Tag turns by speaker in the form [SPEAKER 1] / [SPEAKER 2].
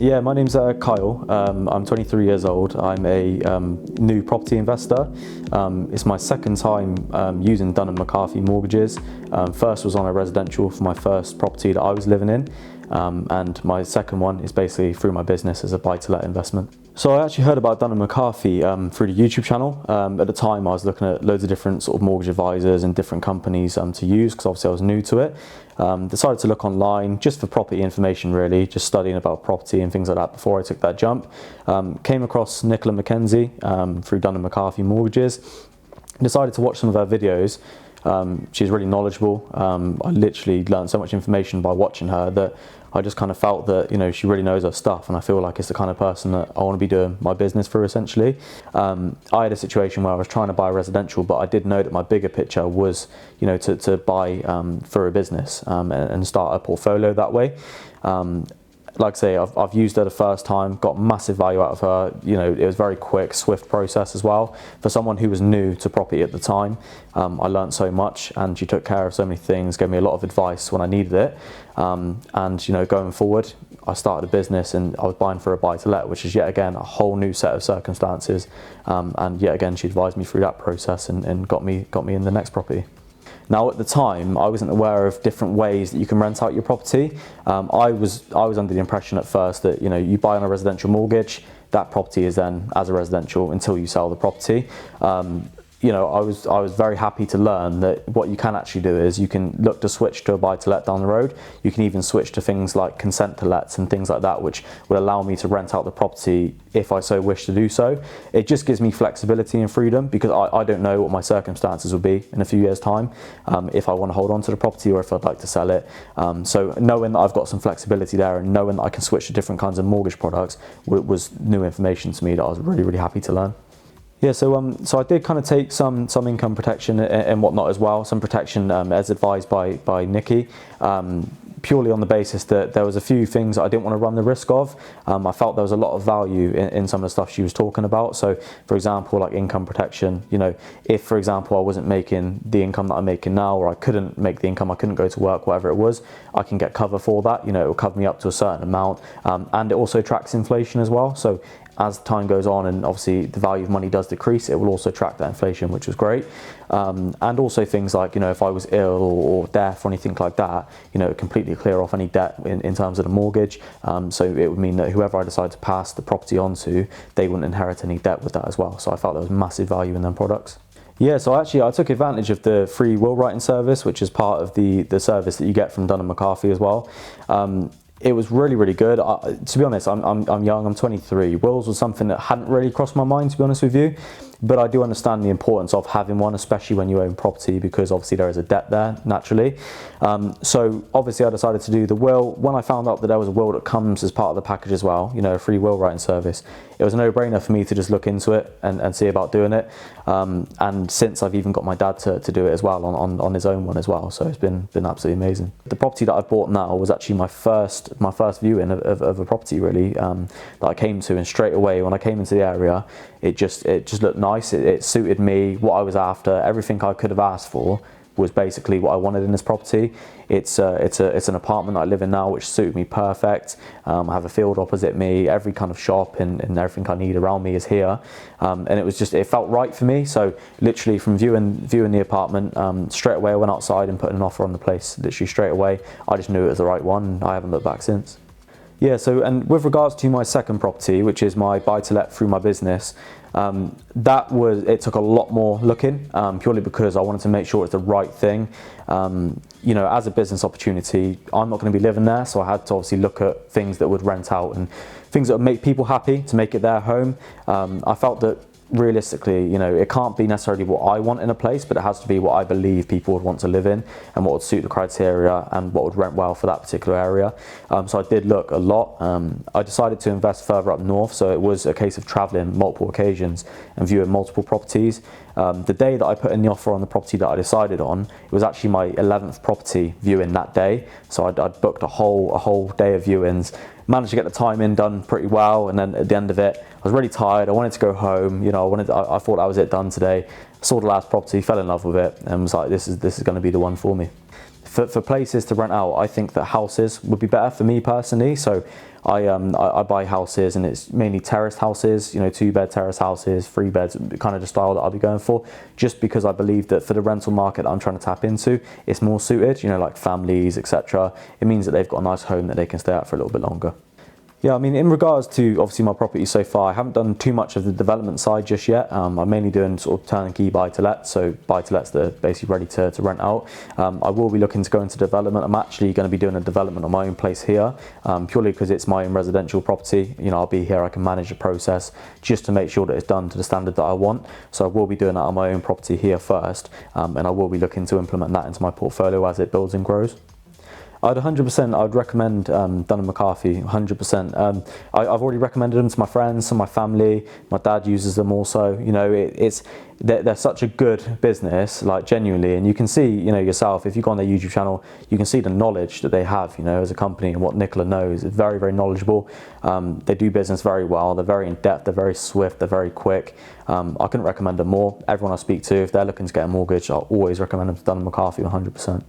[SPEAKER 1] Yeah, my name's Kyle. I'm 23 years old. I'm a new property investor. It's my second time using Dun & McCarthy mortgages. First was on a residential for my first property that I was living in, and my second one is basically through my business as a buy-to-let investment. So I actually heard about Dun & McCarthy through the YouTube channel. At the time I was looking at loads of different sort of mortgage advisors and different companies to use, because obviously I was new to it. Decided to look online just for property information, really, just studying about property and things like that before I took that jump. Came across Nicola McKenzie through Dun & McCarthy Mortgages. Decided to watch some of her videos. She's really knowledgeable. I literally learned so much information by watching her that I just kind of felt that, you know, she really knows her stuff, and I feel like it's the kind of person that I want to be doing my business for, essentially. I had a situation where I was trying to buy a residential, but I did know that my bigger picture was, you know, to buy for a business and start a portfolio that way. Like I say, I've used her the first time, got massive value out of her. You know, it was very quick, swift process as well. For someone who was new to property at the time, I learned so much, and she took care of so many things, gave me a lot of advice when I needed it. And, you know, going forward, I started a business and I was buying for a buy-to-let, which is yet again a whole new set of circumstances. And yet again, she advised me through that process and got me in the next property. Now, at the time, I wasn't aware of different ways that you can rent out your property. I was under the impression at first that, you know, you buy on a residential mortgage, that property is then as a residential until you sell the property. You know, I was very happy to learn that what you can actually do is you can look to switch to a buy-to-let down the road. You can even switch to things like consent to lets and things like that, which will allow me to rent out the property if I so wish to do so. It just gives me flexibility and freedom, because I don't know what my circumstances will be in a few years' time, if I want to hold on to the property or if I'd like to sell it. So knowing that I've got some flexibility there and knowing that I can switch to different kinds of mortgage products was new information to me that I was really, really happy to learn. Yeah, so I did kind of take some income protection and whatnot as well, some protection as advised by Nikki, purely on the basis that there was a few things that I didn't want to run the risk of. I felt there was a lot of value in some of the stuff she was talking about. So, for example, like income protection, you know, if, for example, I wasn't making the income that I'm making now, or I couldn't make the income, I couldn't go to work, whatever it was, I can get cover for that. You know, it will cover me up to a certain amount, and it also tracks inflation as well. So as time goes on and obviously the value of money does decrease, it will also track that inflation, which was great. And also things like, you know, if I was ill or deaf or anything like that, you know, completely clear off any debt in terms of the mortgage. So it would mean that whoever I decide to pass the property on to, they wouldn't inherit any debt with that as well. So I felt there was massive value in them products. Yeah, so actually I took advantage of the free will writing service, which is part of the service that you get from Dun & McCarthy as well. It was really, really good. To be honest, I'm young, I'm 23. Wills was something that hadn't really crossed my mind, to be honest with you. But I do understand the importance of having one, especially when you own property, because obviously there is a debt there, naturally. So obviously I decided to do the will. When I found out that there was a will that comes as part of the package as well, you know, a free will writing service, it was a no-brainer for me to just look into it and see about doing it. And since I've even got my dad to do it as well on his own one as well. So it's been absolutely amazing. The property that I've bought now was actually my first viewing of a property, really, that I came to, and straight away when I came into the area, it just looked nice. It suited me, what I was after. Everything I could have asked for was basically what I wanted in this property. It's an apartment that I live in now, which suited me perfect. I have a field opposite me. Every kind of shop and everything I need around me is here. And it felt right for me. So literally from viewing the apartment, straight away I went outside and put an offer on the place. Literally straight away, I just knew it was the right one. I haven't looked back since. Yeah, so, and with regards to my second property, which is my buy-to-let through my business, it took a lot more looking, purely because I wanted to make sure it's the right thing. You know, as a business opportunity, I'm not going to be living there, so I had to obviously look at things that would rent out and things that would make people happy, to make it their home. I felt that realistically, you know, it can't be necessarily what I want in a place, but it has to be what I believe people would want to live in and what would suit the criteria and what would rent well for that particular area. So I did look a lot. I decided to invest further up north, so it was a case of traveling multiple occasions and viewing multiple properties. The day that I put in the offer on the property that I decided on, it was actually my 11th property viewing that day. So I'd booked a whole day of viewings, managed to get the timing done pretty well, and then at the end of it, I was really tired. I wanted to go home. You know, I thought that was it, done today. Saw the last property, fell in love with it, and was like, this is going to be the one for me. For places to rent out, I think that houses would be better for me personally. So I buy houses, and it's mainly terraced houses, 2-bed terrace houses, 3 beds, kind of the style that I'll be going for, just because I believe that for the rental market that I'm trying to tap into, it's more suited, like families, etc. It means that they've got a nice home that they can stay at for a little bit longer. Yeah, I mean, in regards to obviously my property so far, I haven't done too much of the development side just yet. I'm mainly doing sort of turnkey buy-to-let, so buy-to-lets that are basically ready to rent out. I will be looking to go into development. I'm actually going to be doing a development on my own place here, purely because it's my own residential property. I'll be here, I can manage the process just to make sure that it's done to the standard that I want. So I will be doing that on my own property here first, and I will be looking to implement that into my portfolio as it builds and grows. I'd recommend Dun & McCarthy, 100%. I've already recommended them to my friends and my family. My dad uses them also. They're such a good business, like genuinely, and you can see, yourself, if you go on their YouTube channel, you can see the knowledge that they have, as a company, and what Nicola knows. It's very, very knowledgeable. They do business very well. They're very in depth. They're very swift. They're very quick. I couldn't recommend them more. Everyone I speak to, if they're looking to get a mortgage, I'll always recommend them to Dun & McCarthy, 100%.